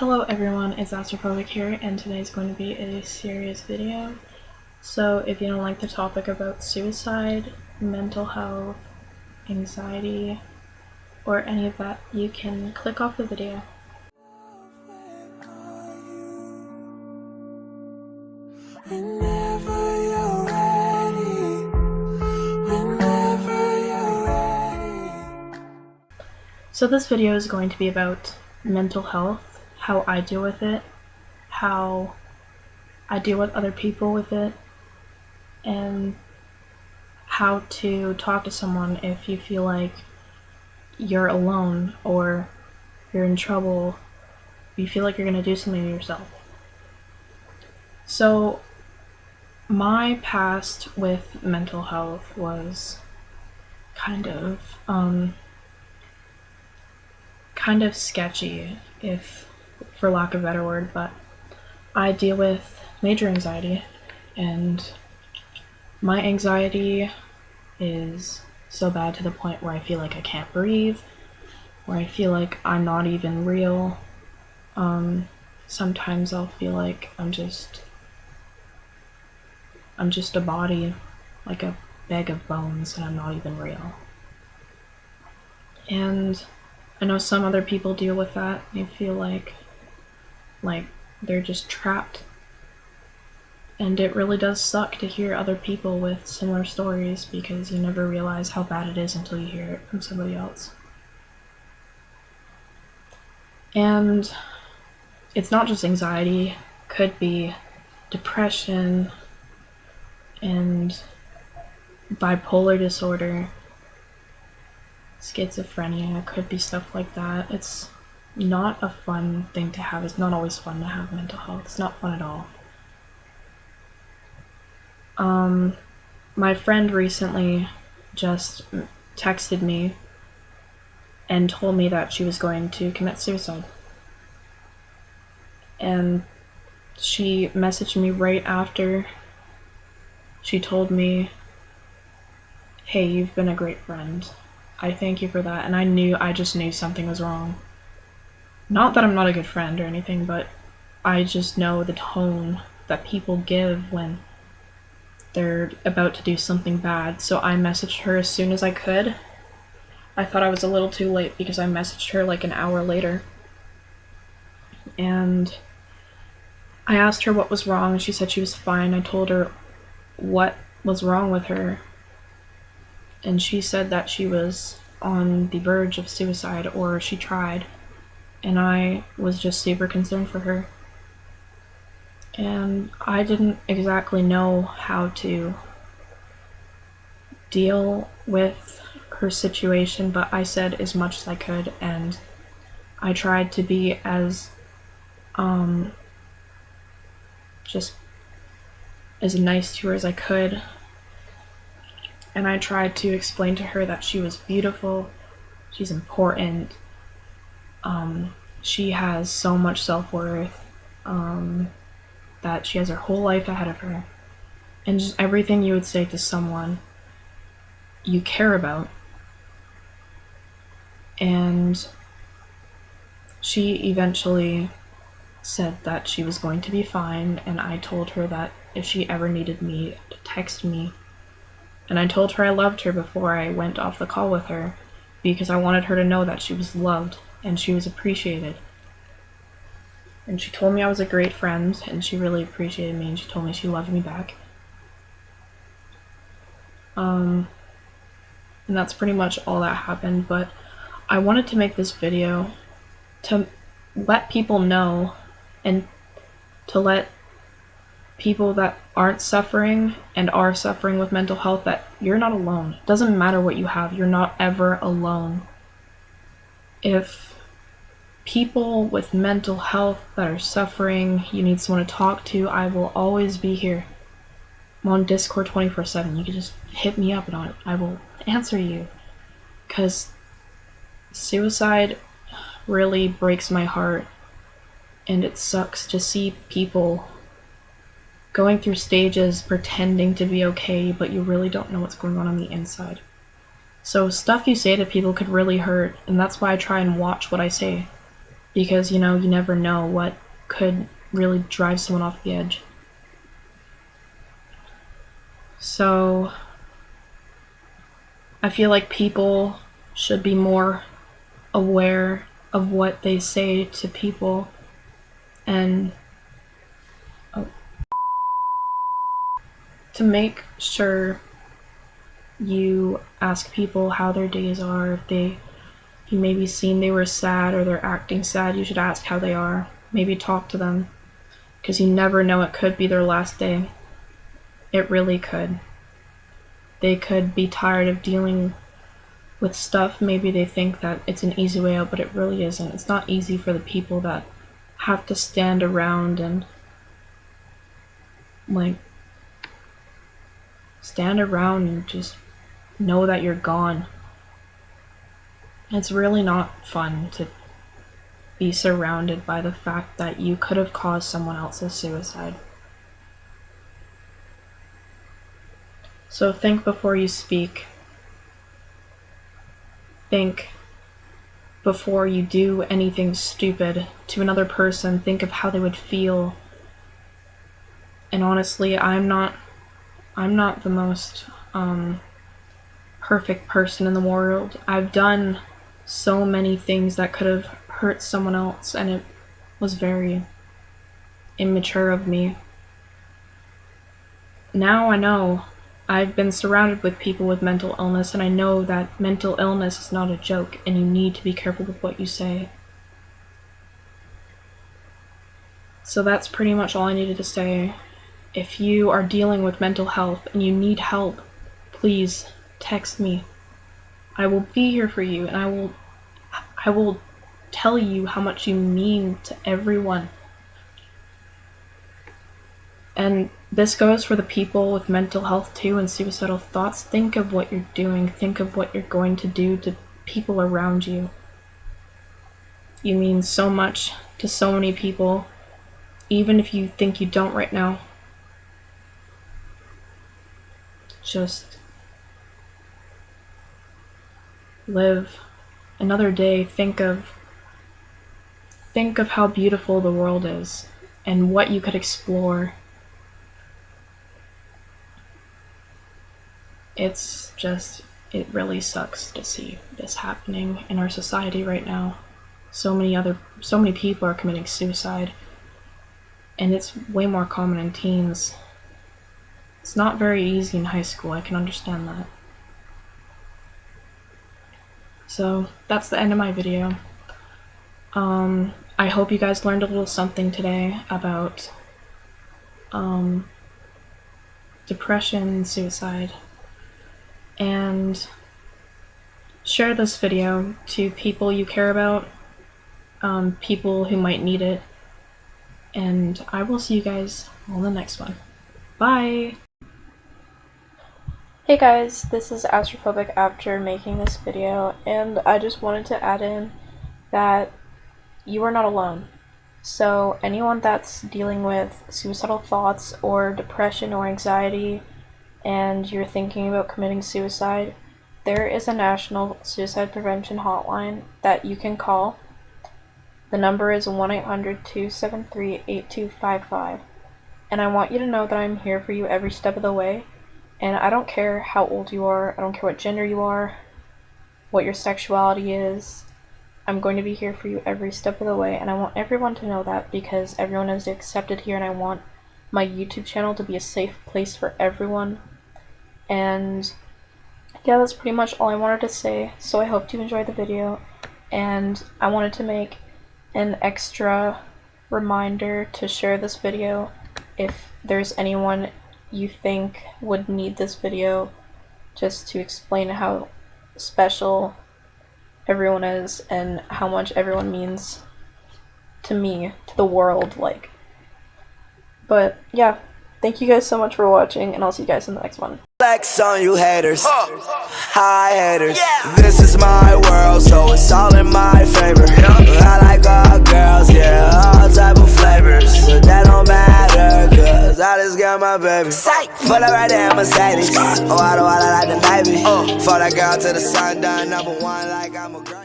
Hello everyone, it's Ästrophobic here, and today's going to be a serious video. So if you don't like the topic about suicide, mental health, anxiety, or any of that, you can click off the video. So this video is going to be about mental health, how I deal with it, how I deal with other people with it, and how to talk to someone if you feel like you're alone or you're in trouble, you feel like you're going to do something to yourself. So my past with mental health was kind of sketchy, if for lack of a better word, but I deal with major anxiety, and my anxiety is so bad to the point where I feel like I can't breathe, where I feel like I'm not even real. Sometimes I'll feel like I'm just a body, like a bag of bones, and I'm not even real. And I know some other people deal with that. They feel like they're just trapped. And it really does suck to hear other people with similar stories, because you never realize how bad it is until you hear it from somebody else. And it's not just anxiety, could be depression and bipolar disorder, schizophrenia, could be stuff like that. It's not a fun thing to have. It's not always fun to have mental health. It's not fun at all. My friend recently just texted me and told me that she was going to commit suicide. And she messaged me right after she told me, "Hey, you've been a great friend. I thank you for that." And I just knew something was wrong. Not that I'm not a good friend or anything, but I just know the tone that people give when they're about to do something bad. So I messaged her as soon as I could. I thought I was a little too late because I messaged her like an hour later. And I asked her what was wrong, and she said she was fine. I told her what was wrong with her, and she said that she was on the verge of suicide, or she tried, and I was just super concerned for her. And I didn't exactly know how to deal with her situation, but I said as much as I could, and I tried to be as just as nice to her as I could. And I tried to explain to her that she was beautiful, she's important, she has so much self-worth, that she has her whole life ahead of her, and just everything you would say to someone you care about. And she eventually said that she was going to be fine, and I told her that if she ever needed me, to text me. And I told her I loved her before I went off the call with her, because I wanted her to know that she was loved and she was appreciated. And she told me I was a great friend, and she really appreciated me, and she told me she loved me back. And that's pretty much all that happened, but I wanted to make this video to let people know, and to let people that aren't suffering and are suffering with mental health, that you're not alone. It doesn't matter what you have, you're not ever alone. If people with mental health that are suffering, you need someone to talk to, I will always be here. I'm on Discord 24/7. You can just hit me up and I will answer you. Because suicide really breaks my heart, and it sucks to see people going through stages pretending to be okay, but you really don't know what's going on the inside. So stuff you say to people could really hurt, and that's why I try and watch what I say. because, you know, you never know what could really drive someone off the edge. So I feel like people should be more aware of what they say to people, and to make sure you ask people how their days are. If you maybe seen they were sad or they're acting sad, you should ask how they are. Maybe talk to them, because you never know, it could be their last day. It really could. They could be tired of dealing with stuff. Maybe they think that it's an easy way out, but it really isn't. It's not easy for the people that have to stand around and stand around and just know that you're gone. It's really not fun to be surrounded by the fact that you could have caused someone else's suicide. So think before you speak. Think before you do anything stupid to another person. Think of how they would feel. And honestly, I'm not the most perfect person in the world. I've done so many things that could have hurt someone else, and it was very immature of me. Now I know. I've been surrounded with people with mental illness, and I know that mental illness is not a joke, and you need to be careful with what you say. So that's pretty much all I needed to say. If you are dealing with mental health and you need help, please text me. I will be here for you, and I will tell you how much you mean to everyone. And this goes for the people with mental health too and suicidal thoughts. Think of what you're doing. Think of what you're going to do to people around you. You mean so much to so many people, even if you think you don't right now. Just live another day. Think of how beautiful the world is and what you could explore. It really sucks to see this happening in our society right now. So many people are committing suicide, and it's way more common in teens. It's not very easy in high school, I can understand that. So that's the end of my video. I hope you guys learned a little something today about depression and suicide. And share this video to people you care about, people who might need it. And I will see you guys on the next one. Bye! Hey guys, this is Ästrophobic after making this video, and I just wanted to add in that you are not alone. So anyone that's dealing with suicidal thoughts or depression or anxiety, and you're thinking about committing suicide, there is a national suicide prevention hotline that you can call. The number is 1-800-273-8255. And I want you to know that I'm here for you every step of the way. And I don't care how old you are, I don't care what gender you are, what your sexuality is. I'm going to be here for you every step of the way, and I want everyone to know that, because everyone is accepted here, and I want my YouTube channel to be a safe place for everyone. And yeah, that's pretty much all I wanted to say. So I hope you enjoyed the video, and I wanted to make an extra reminder to share this video if there's anyone you think would need this video, just to explain how special everyone is and how much everyone means to me, to the world, like. But yeah, thank you guys so much for watching, and I'll see you guys in the next one. Flex on you haters, hi haters. This is my world, so it's all in my favor. I like all girls, yeah, all type of flavors, but that don't matter, cause I just got my baby. Pull up right there, Mercedes. Oh, I like the Navy. For that girl to the sun, done number one like I'm a girl.